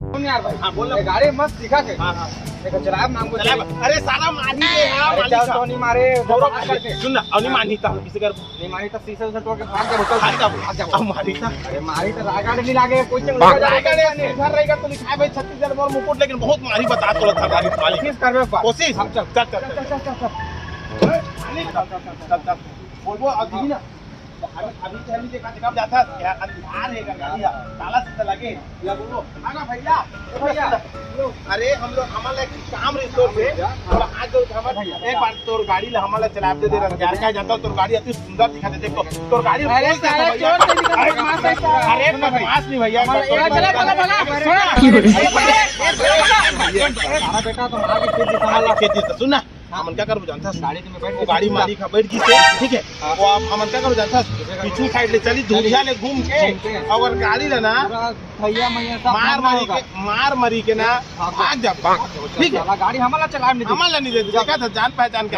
यार भाई। हाँ बोल। गाड़ी मस्त दिखा के। हाँ हाँ देखो चलाब नाम को चला। अरे साला मानी दे यार, अरे मालिक चल तो नहीं मारे थोड़ा बात करके। सुन ना, अब नहीं मानी था किसी कर नहीं मारी तो शीशे उसे तोड़ के भाग जा होटल भाग जा भाग जा। अब मारी था। अरे मारी तो रागाड़ नहीं लागे कोई चंग लगा रायगढ़ जाएगा ने घर रहेगा तो लिखा है भाई 36,000 और मुकुट, लेकिन बहुत मारी बता तो था गाड़ी मालिक। कोशिश करबे पर कोशिश हम चल चल चल चल चल चल चल चल बोल वो अभी ना अभी चली देखा देखा जाता क्या अंधार है गाड़ी ताला से लगे या बोलो आगा भैया भैया। अरे हम लोग हमारा काम रिसोर्ट से और आज जो एक बार तोर गाड़ी ला हमारा चला दे दे यार क्या जानता तोर गाड़ी अति सुंदर दिखा दे देखो तोर गाड़ी। अरे साला चोर से निकल मार से अरे बदमाश नहीं भैया चला चला भगा सारा बेटा तो मार के खेत संभाल खेती सुन ना हमन क्या करो जानता गाड़ी में बैठ वो गाड़ी मालिक बैठ गई ठीक है वो आप हमन क्या करो जानता पीछू साइड ले चली धुरिया ले घूम के अगर गाड़ी लेना भैया मैया सब मार मरी के ना भाग जा ठीक है। गाड़ी हमारा चला नहीं हमारा नहीं दे देखा था जान पहचान के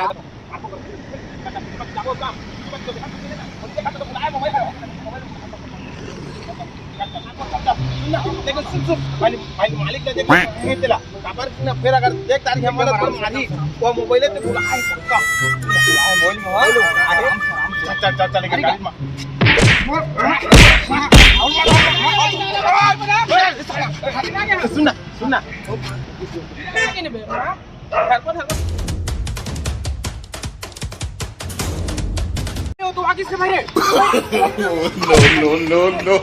देखो सुन सुन भाई मालिक ने देखा चला काबर ना फिर अगर देख तारीख हमारा तो मारी वो मोबाइल पे बुलाए पक्का मोबाइल में आराम से चल चल चल गाड़ी में सुनना सुनना तू आगे से भाई no, no, no, no.